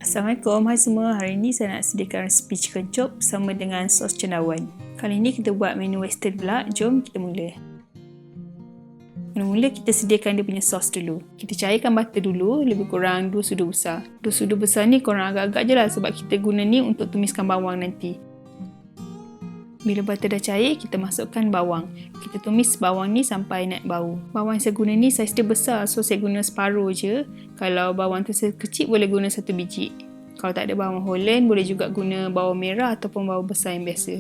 Assalamualaikum, hai semua. Hari ini saya nak sediakan resipi chicken chop bersama dengan sos cendawan. Kali ini kita buat menu western pula. Jom kita mula. Mula-mula kita sediakan dia punya sos dulu. Kita cairkan butter dulu, lebih kurang 2 sudu besar. 2 sudu besar ni korang agak-agak je lah sebab kita guna ni untuk tumiskan bawang nanti. Bila butter dah cair, kita masukkan bawang. Kita tumis bawang ni sampai naik bau. Bawang yang saya guna ni saiz dia besar, so saya guna separuh je. Kalau bawang tu kecil, boleh guna 1 biji. Kalau tak ada bawang Holland, boleh juga guna bawang merah ataupun bawang besar yang biasa.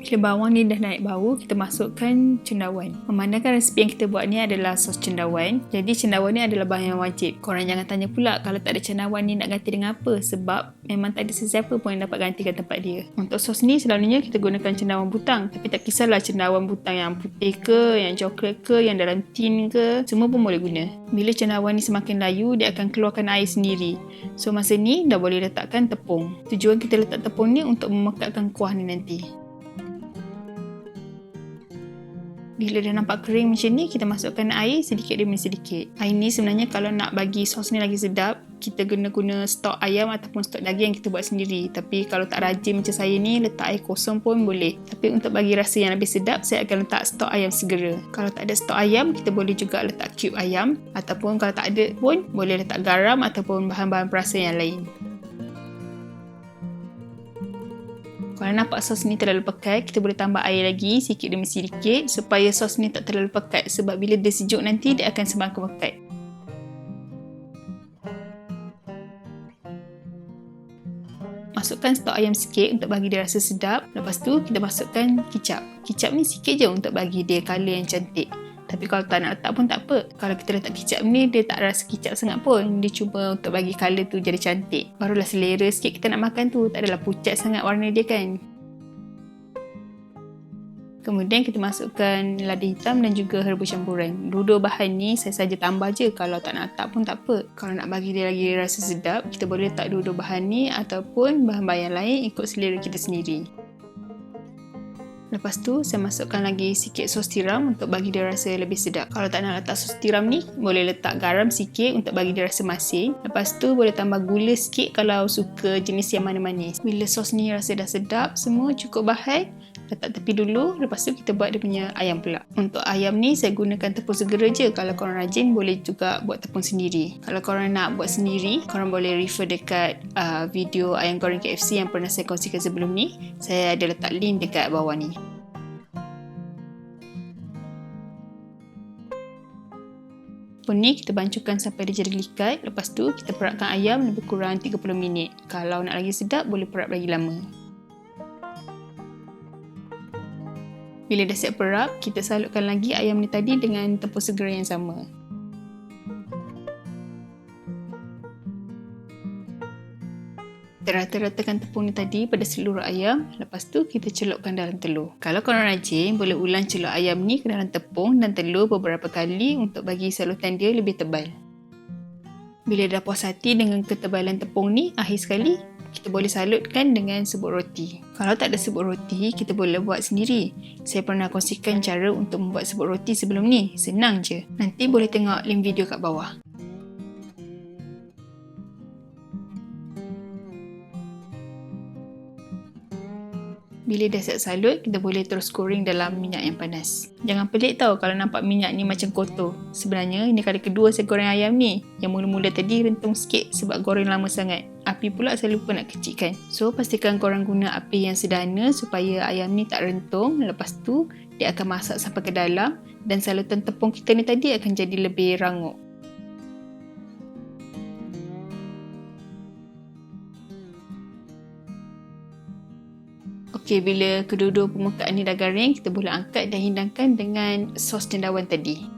Bila bawang ni dah naik bau, kita masukkan cendawan. Memandangkan resipi yang kita buat ni adalah sos cendawan, jadi cendawan ni adalah bahan yang wajib. Korang jangan tanya pula kalau tak ada cendawan ni nak ganti dengan apa, sebab memang tak ada sesiapa pun yang dapat gantikan tempat dia. Untuk sos ni selalunya kita gunakan cendawan butang, tapi tak kisahlah cendawan butang yang putih ke, yang coklat ke, yang dalam tin ke, semua pun boleh guna. Bila cendawan ni semakin layu, dia akan keluarkan air sendiri. So masa ni dah boleh letakkan tepung. Tujuan kita letak tepung ni untuk memekatkan kuah ni nanti. Bila dah nampak kering macam ni, kita masukkan air sedikit demi sedikit. Air ni sebenarnya kalau nak bagi sos ni lagi sedap, kita guna stok ayam ataupun stok daging yang kita buat sendiri. Tapi kalau tak rajin macam saya ni, letak air kosong pun boleh. Tapi untuk bagi rasa yang lebih sedap, saya akan letak stok ayam segera. Kalau tak ada stok ayam, kita boleh juga letak cube ayam. Ataupun kalau tak ada pun, boleh letak garam ataupun bahan-bahan perasa yang lain. Kalau nampak sos ni terlalu pekat, kita boleh tambah air lagi sikit demi sedikit supaya sos ni tak terlalu pekat, sebab bila dia sejuk nanti dia akan semakin pekat. Masukkan stok ayam sikit untuk bagi dia rasa sedap. Lepas tu kita masukkan kicap. Kicap ni sikit je untuk bagi dia colour yang cantik. Tapi kalau tak nak letak pun tak apa. Kalau kita letak kicap ni, dia tak rasa kicap sangat pun. Dia cuma untuk bagi colour tu jadi cantik. Barulah selera sikit kita nak makan tu. Tak adalah pucat sangat warna dia kan. Kemudian kita masukkan lada hitam dan juga herba campuran. Dua-dua bahan ni saya saja tambah je. Kalau tak nak letak pun tak apa. Kalau nak bagi dia lagi rasa sedap, kita boleh letak dua-dua bahan ni ataupun bahan-bahan yang lain ikut selera kita sendiri. Lepas tu, saya masukkan lagi sikit sos tiram untuk bagi dia rasa lebih sedap. Kalau tak nak letak sos tiram ni, boleh letak garam sikit untuk bagi dia rasa masin. Lepas tu, boleh tambah gula sikit kalau suka jenis yang manis-manis. Bila sos ni rasa dah sedap, semua cukup bahan, letak tepi dulu. Lepas tu, kita buat dia punya ayam pula. Untuk ayam ni, saya gunakan tepung segera je. Kalau korang rajin, boleh juga buat tepung sendiri. Kalau korang nak buat sendiri, korang boleh refer dekat video ayam goreng KFC yang pernah saya kongsikan sebelum ni. Saya ada letak link dekat bawah ni. Tepung ni kita bancukan sampai dia jadi likat. Lepas tu kita peratkan ayam lebih kurang 30 minit. Kalau nak lagi sedap boleh perap lagi lama. Bila dah siap perap, kita salutkan lagi ayam ni tadi dengan tepung segera yang sama. Rata-ratakan tepung ni tadi pada seluruh ayam. Lepas tu kita celupkan dalam telur. Kalau korang rajin, boleh ulang celup ayam ni ke dalam tepung dan telur beberapa kali untuk bagi salutan dia lebih tebal. Bila dah puas hati dengan ketebalan tepung ni, akhir sekali kita boleh salutkan dengan sebut roti. Kalau tak ada sebut roti, kita boleh buat sendiri. Saya pernah kongsikan cara untuk membuat sebut roti sebelum ni. Senang je. Nanti boleh tengok link video kat bawah. Bila dah siap salut, kita boleh terus goreng dalam minyak yang panas. Jangan pelik tau kalau nampak minyak ni macam kotor. Sebenarnya, ini kali kedua saya goreng ayam ni. Yang mula-mula tadi rentung sikit sebab goreng lama sangat. Api pula saya lupa nak kecilkan. So, pastikan korang guna api yang sederhana supaya ayam ni tak rentung. Lepas tu, dia akan masak sampai ke dalam dan salutan tepung kita ni tadi akan jadi lebih rangup. Okey, bila kedua-dua permukaan ni dah garing, kita boleh angkat dan hidangkan dengan sos cendawan tadi.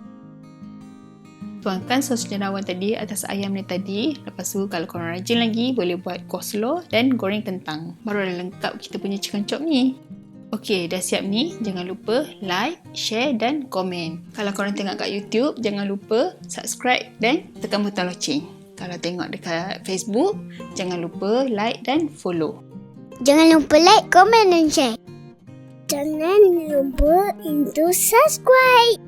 Tuangkan sos cendawan tadi atas ayam ni tadi. Lepas tu kalau korang rajin lagi, boleh buat coleslaw dan goreng kentang. Baru dah lengkap kita punya chicken chop ni. Okey, dah siap ni. Jangan lupa like, share dan komen. Kalau korang tengok kat YouTube, jangan lupa subscribe dan tekan butang loceng. Kalau tengok dekat Facebook, jangan lupa like dan follow. Jangan lupa like, komen dan share. Jangan lupa untuk subscribe.